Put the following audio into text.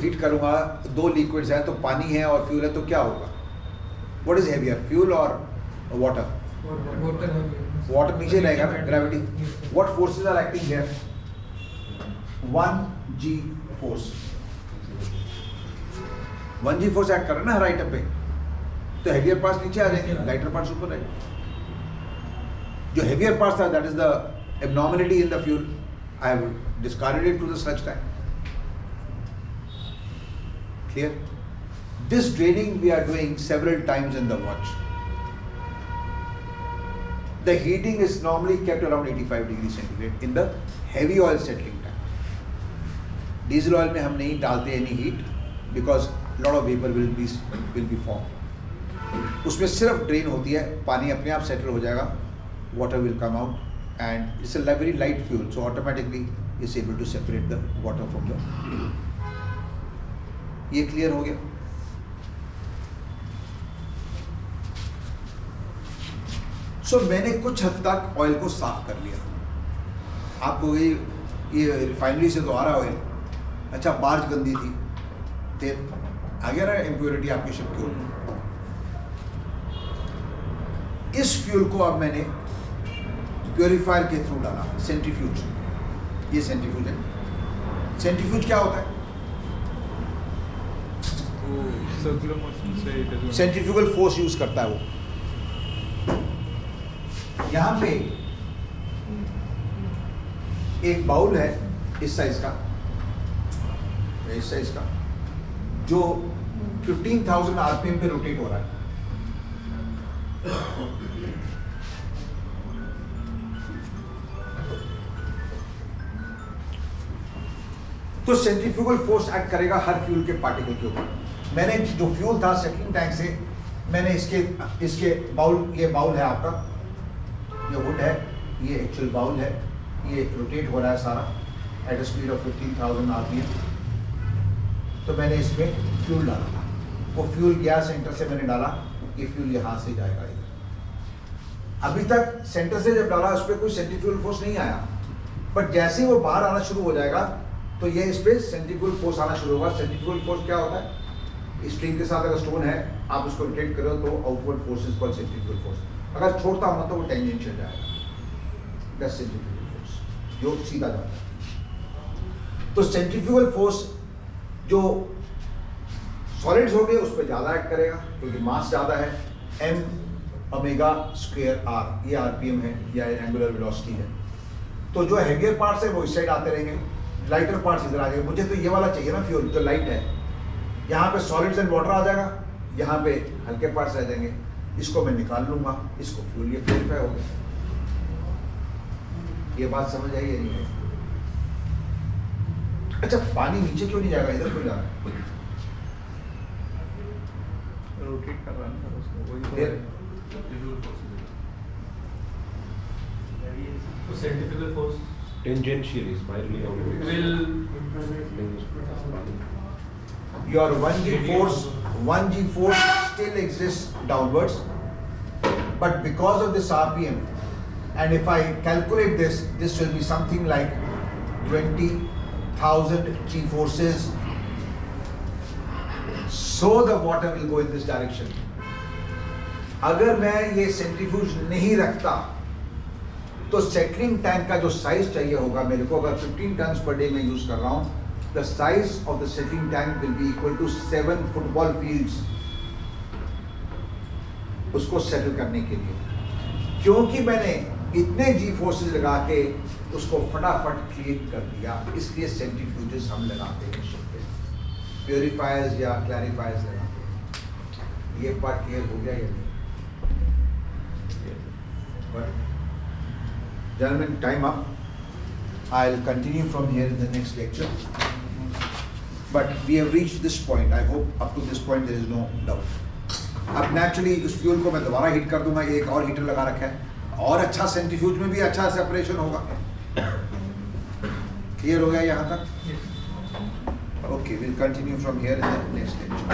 Heat करूँगा, दो liquids हैं, तो पानी है और फ्यूल है, तो क्या होगा? व्हाट इज हेवियर, फ्यूल और वाटर? वाटर नीचे रहेगा ना, gravity. What forces are acting here? 1g force. 1g force act कर रहा है ना हर आइटम पे, तो हेवियर पार्ट्स नीचे आ जाएंगे, लाइटर पार्ट्स ऊपर रहेंगे. जो हेवियर पार्ट्स था, that is the abnormality in the fuel. I have discarded it to the sludge tank. Clear? This draining we are doing several times in the watch. The heating is normally kept around 85 degrees centigrade in the heavy oil settling tank. Diesel oil में हम नहीं डालते any heat because lot of vapor will be formed. उसमें सिर्फ drain होती है, पानी अपने आप settle हो जाएगा, water will come out. And it's a very light fuel, so automatically it's able to separate the water from the fuel. ये clear हो गया? So मैंने कुछ हद तक ऑयल को साफ कर लिया. आपको ये रिफाइनरी से तो आ रहा ऑयल, अच्छा बार्ज गंदी थी, तेल आ गया ना, इम्प्योरिटी आपके शिप के ऊपर. इस फ्यूल को अब मैंने प्योरीफायर के थ्रू डाला, सेंट्रीफ्यूज. ये सेंट्रीफ्यूज है. सेंट्रीफ्यूज क्या होता है? सर्कुलर मोशन से सेंट्रीफ्यूगल फोर्स यूज करता है वो. यहां पे एक बाउल है इस साइज का, जो 15,000 आरपीएम पे रोटेट हो रहा है. तो सेंट्रीफ्यूगल फोर्स एक्ट करेगा हर फ्यूल के पार्टिकल के ऊपर. मैंने जो फ्यूल था सेटलिंग टैंक से, मैंने इसके बाउल, ये बाउल है आपका, ये हुड है, ये एक्चुअल बाउल है, ये रोटेट हो रहा है सारा at a speed of 15,000 RPM. तो मैंने इसमें फ्यूल डाला था, वो फ्यूल गया सेंटर से मैंने डाला, ये फ्यूल यहाँ से जाएगा इधर. अभी तक सेंटर से जब डाला उस पर कोई सेंट्रीफ्यूगल फोर्स नहीं आया, बट जैसे ही वो बाहर आना शुरू हो जाएगा तो ये इस पे सेंट्रीफ्यूगल फोर्स आना शुरू होगा. सेंट्रीफ्यूगल फोर्स क्या होता है? स्ट्रिंग के साथ अगर स्टोन है, आप उसको रोटेट करो तो outward force is called centrifugal force. अगर छोड़ता हूं तो वो टेंजेंशियल जाएगा, दैट्स सेंट्रीफ्यूगल फोर्स, जो सीधा जाता है. तो सेंट्रीफ्यूगल फोर्स जो सॉलिड्स हो गए उस पर ज्यादा एक्ट करेगा क्योंकि मास ज्यादा है. m ओमेगा स्क्वायर r, ये आरपीएम है या एंगुलर वेलोसिटी है. तो जो हेवियर पार्ट्स है वो इस साइड आते रहेंगे, लाइटर पार्ट्स इधर आ जाएंगे. मुझे तो ये वाला चाहिए ना फ्यूल जो लाइट है. यहाँ पे सॉलिड्स एंड वाटर आ जाएगा, यहाँ पे हल्के पार्ट्स रह जाएंगे. इसको मैं निकाल लूंगा, इसको फ्यूल, ये प्योरीफाई हो गया. ये बात समझ आई या नहीं है? अच्छा पानी नीचे क्यों नहीं जाएगा, इधर क्यों जा रहा है? रोटेट कर रहा है ना उसको, वही फिर तो centrifugal force Tangential is mildly outward. will your 1g force still exists downwards, but because of this RPM, and if I calculate this will be something like 20,000 g forces, so the water will go in this direction. अगर मैं ये centrifuge नहीं रखता तो settling tank का जो size चाहिए होगा मेरे को, अगर 15 टन्स पर डे में यूज कर रहा हूं, the size of the settling tank will be equal to 7 football fields उसको सेटल करने के लिए. क्योंकि मैंने इतने जी फोर्सेस लगा के उसको फटाफट क्लीन कर दिया, इसलिए सेंट्रीफ्यूजेस हम लगाते हैं शिप पे, प्योरीफायर्स या क्लैरिफायर्स लगाते हैं. ये पार्ट क्लियर हो गया या नहीं? Gentlemen, time up. I'll continue from here in the next lecture. But we have reached this point. I hope up to this point there is no doubt. अब naturally उस फ्यूल को मैं दोबारा heat कर दूंगा, एक और हीटर लगा रखा है, और अच्छा सेंट्रीफ्यूज में भी अच्छा सेपरेशन होगा. क्लियर हो गया यहाँ तक? Okay, we'll continue from here in the next lecture.